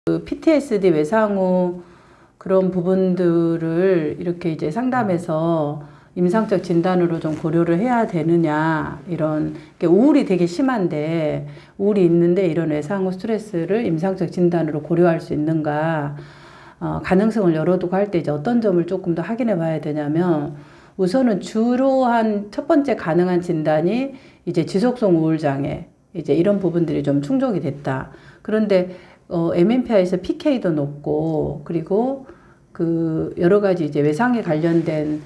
그 PTSD 외상후 그런 부분들을 이렇게 이제 상담해서 임상적 진단으로 좀 고려를 해야 되느냐, 이런 우울이 되게 심한데, 우울이 있는데 이런 외상후 스트레스를 임상적 진단으로 고려할 수 있는가, 가능성을 열어두고 할 때 이제 어떤 점을 조금 더 확인해 봐야 되냐면, 우선은 주로 한 첫 번째 가능한 진단이 이제 지속성 우울장애, 이제 이런 부분들이 좀 충족이 됐다. 그런데 MMPI에서 PK도 높고, 그리고 그 여러 가지 이제 외상에 관련된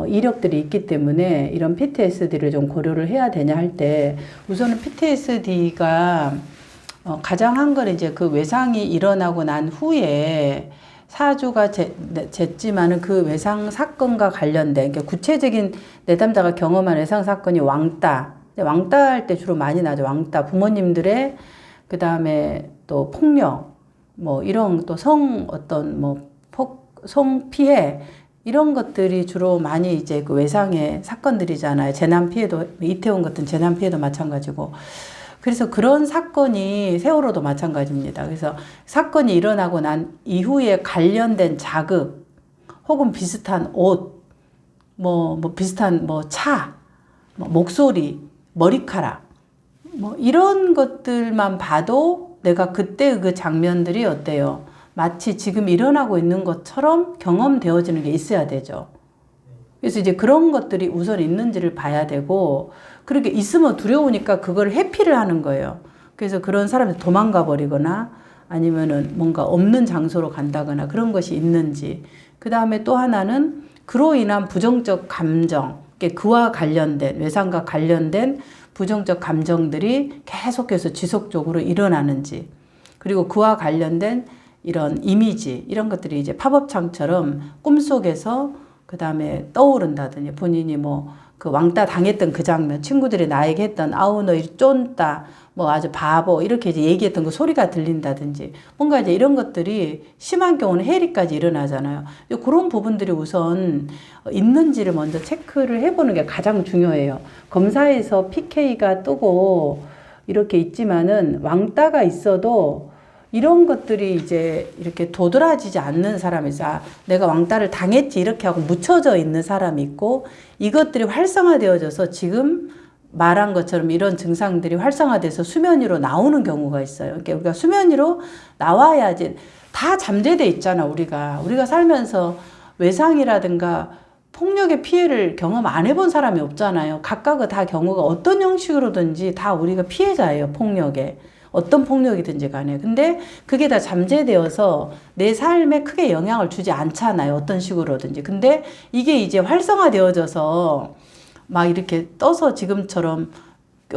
이력들이 있기 때문에 이런 PTSD를 좀 고려를 해야 되냐 할 때, 우선은 PTSD가 가장 한 건 이제 그 외상이 일어나고 난 후에 사주가 쟀지만은 그 외상 사건과 관련된, 그러니까 구체적인 내담자가 경험한 외상 사건이 왕따 할 때 주로 많이 나죠. 왕따, 부모님들의 그 다음에 또 폭력, 뭐 이런 또 성피해, 이런 것들이 주로 많이 이제 그 외상의 사건들이잖아요. 재난 피해도, 이태원 같은 재난 피해도 마찬가지고. 그래서 그런 사건이 세월호도 마찬가지입니다. 그래서 사건이 일어나고 난 이후에 관련된 자극, 혹은 비슷한 옷, 비슷한 차, 목소리, 머리카락, 이런 것들만 봐도 내가 그때 그 장면들이 어때요? 마치 지금 일어나고 있는 것처럼 경험되어지는 게 있어야 되죠. 그래서 이제 그런 것들이 우선 있는지를 봐야 되고, 그렇게 있으면 두려우니까 그걸 회피를 하는 거예요. 그래서 그런 사람이 도망가 버리거나 아니면은 뭔가 없는 장소로 간다거나 그런 것이 있는지. 그 다음에 또 하나는 그로 인한 부정적 감정, 그와 관련된, 외상과 관련된 부정적 감정들이 계속해서 지속적으로 일어나는지, 그리고 그와 관련된 이런 이미지, 이런 것들이 이제 팝업창처럼 꿈속에서 그 다음에 떠오른다든지, 본인이 그 왕따 당했던 그 장면, 친구들이 나에게 했던 아우 너 쫀따, 아주 바보, 이렇게 이제 얘기했던 그 소리가 들린다든지, 뭔가 이제 이런 것들이 심한 경우는 해리까지 일어나잖아요. 그런 부분들이 우선 있는지를 먼저 체크를 해보는 게 가장 중요해요. 검사에서 PK가 뜨고 이렇게 있지만은 왕따가 있어도 이런 것들이 이제 이렇게 도드라지지 않는 사람이 있어. 내가 왕따를 당했지 이렇게 하고 묻혀져 있는 사람이 있고, 이것들이 활성화되어져서 지금 말한 것처럼 이런 증상들이 활성화돼서 수면 위로 나오는 경우가 있어요. 그러니까 우리가 수면 위로 나와야지. 다 잠재돼 있잖아. 우리가 살면서 외상이라든가 폭력의 피해를 경험 안 해본 사람이 없잖아요. 각각의 다 경우가 어떤 형식으로든지 다 우리가 피해자예요. 폭력에. 어떤 폭력이든지 간에. 근데 그게 다 잠재되어서 내 삶에 크게 영향을 주지 않잖아요. 어떤 식으로든지. 근데 이게 이제 활성화되어져서 막 이렇게 떠서 지금처럼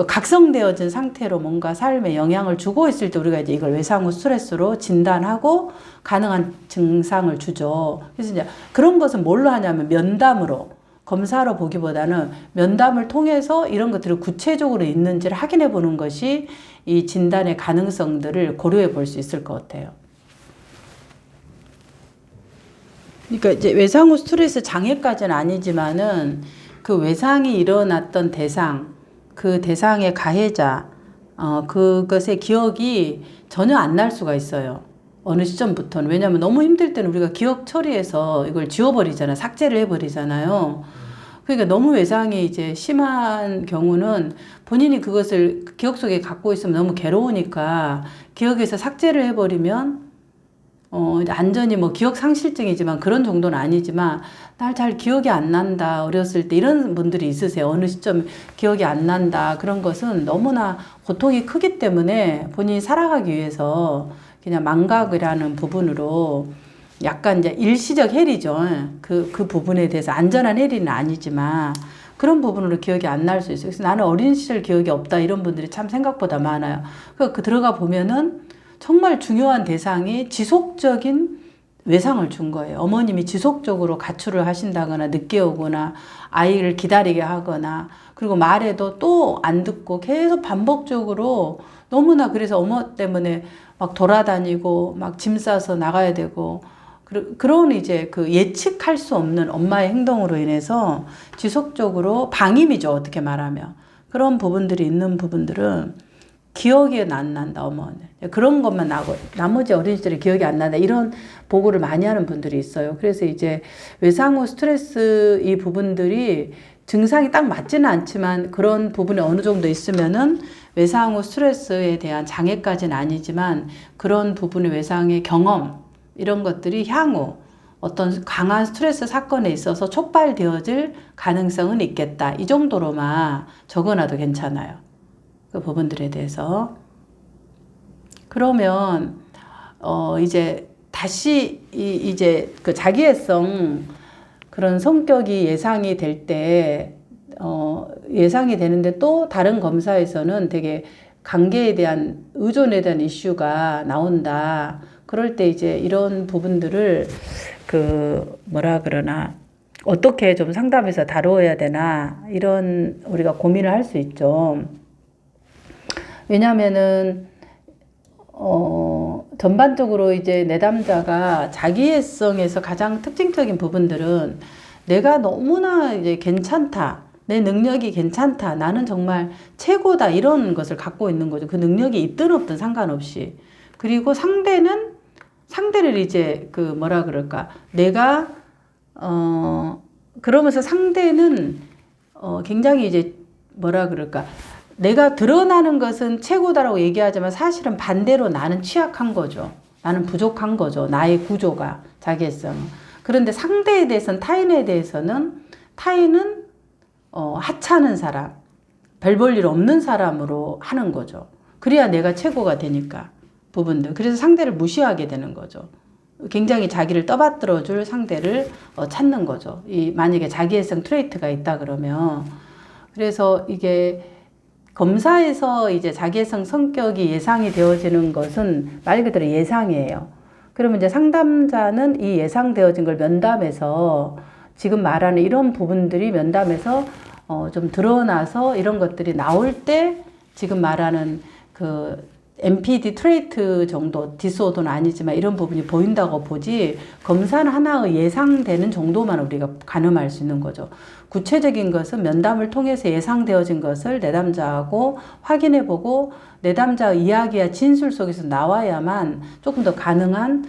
각성되어진 상태로 뭔가 삶에 영향을 주고 있을 때 우리가 이제 이걸 외상후 스트레스로 진단하고 가능한 증상을 주죠. 그래서 이제 그런 것은 뭘로 하냐면 면담으로, 검사로 보기보다는 면담을 통해서 이런 것들이 구체적으로 있는지를 확인해 보는 것이 이 진단의 가능성들을 고려해 볼 수 있을 것 같아요. 그러니까 이제 외상후 스트레스 장애까지는 아니지만은 그 외상이 일어났던 대상, 그 대상의 가해자, 그것의 기억이 전혀 안 날 수가 있어요. 어느 시점부터는. 왜냐하면 너무 힘들 때는 우리가 기억 처리해서 이걸 지워버리잖아요. 삭제를 해버리잖아요. 그러니까 너무 외상이 이제 심한 경우는 본인이 그것을 기억 속에 갖고 있으면 너무 괴로우니까 기억에서 삭제를 해버리면 완전히 기억 상실증이지만 그런 정도는 아니지만 날 잘 기억이 안 난다. 어렸을 때 이런 분들이 있으세요. 어느 시점 기억이 안 난다. 그런 것은 너무나 고통이 크기 때문에 본인이 살아가기 위해서 그냥 망각이라는 부분으로 약간 이제 일시적 해리죠. 그 부분에 대해서 안전한 해리는 아니지만 그런 부분으로 기억이 안 날 수 있어요. 그래서 나는 어린 시절 기억이 없다. 이런 분들이 참 생각보다 많아요. 그 들어가 보면은 정말 중요한 대상이 지속적인 외상을 준 거예요. 어머님이 지속적으로 가출을 하신다거나 늦게 오거나 아이를 기다리게 하거나, 그리고 말해도 또 안 듣고 계속 반복적으로 너무나, 그래서 어머 때문에 막 돌아다니고 막 짐 싸서 나가야 되고, 그런 이제 그 예측할 수 없는 엄마의 행동으로 인해서 지속적으로 방임이죠. 어떻게 말하면. 그런 부분들이 있는 부분들은 기억이 안 난다, 어머니. 그런 것만 나고, 나머지 어린 시절에 기억이 안 난다. 이런 보고를 많이 하는 분들이 있어요. 그래서 이제 외상 후 스트레스 이 부분들이 증상이 딱 맞지는 않지만 그런 부분이 어느 정도 있으면은 외상 후 스트레스에 대한 장애까지는 아니지만 그런 부분의 외상의 경험, 이런 것들이 향후 어떤 강한 스트레스 사건에 있어서 촉발되어질 가능성은 있겠다. 이 정도로만 적어놔도 괜찮아요. 그 부분들에 대해서. 그러면 이제 다시 이제 그 자기애성 그런 성격이 예상이 될 때 예상이 되는데 또 다른 검사에서는 되게 관계에 대한 의존에 대한 이슈가 나온다. 그럴 때 이제 이런 부분들을 그 뭐라 그러나 어떻게 좀 상담해서 다루어야 되나 이런 우리가 고민을 할 수 있죠. 왜냐면은 전반적으로 이제 내담자가 자기애성에서 가장 특징적인 부분들은 내가 너무나 이제 괜찮다. 내 능력이 괜찮다. 나는 정말 최고다. 이런 것을 갖고 있는 거죠. 그 능력이 있든 없든 상관없이. 그리고 상대를 이제 그 뭐라 그럴까. 내가, 그러면서 상대는, 굉장히 이제 뭐라 그럴까. 내가 드러나는 것은 최고다라고 얘기하지만 사실은 반대로 나는 취약한 거죠. 나는 부족한 거죠. 나의 구조가, 자기애성. 그런데 상대에 대해서는, 타인은 하찮은 사람, 별 볼 일 없는 사람으로 하는 거죠. 그래야 내가 최고가 되니까, 부분들. 그래서 상대를 무시하게 되는 거죠. 굉장히 자기를 떠받들어 줄 상대를 찾는 거죠. 만약에 자기애성 트레이트가 있다 그러면. 그래서 이게 검사에서 이제 자기애성 성격이 예상이 되어지는 것은 말 그대로 예상이에요. 그러면 이제 상담자는 이 예상되어진 걸 면담에서 지금 말하는 이런 부분들이 면담에서 좀 드러나서 이런 것들이 나올 때 지금 말하는 그 MPD 트레이트 정도, 디스오더는 아니지만 이런 부분이 보인다고 보지 검사는 하나의 예상되는 정도만 우리가 가늠할 수 있는 거죠. 구체적인 것은 면담을 통해서 예상되어진 것을 내담자하고 확인해보고 내담자의 이야기와 진술 속에서 나와야만 조금 더 가능한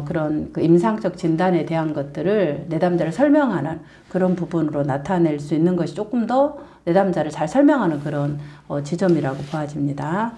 그런 그 임상적 진단에 대한 것들을 내담자를 설명하는 그런 부분으로 나타낼 수 있는 것이 조금 더 내담자를 잘 설명하는 그런 지점이라고 보아집니다.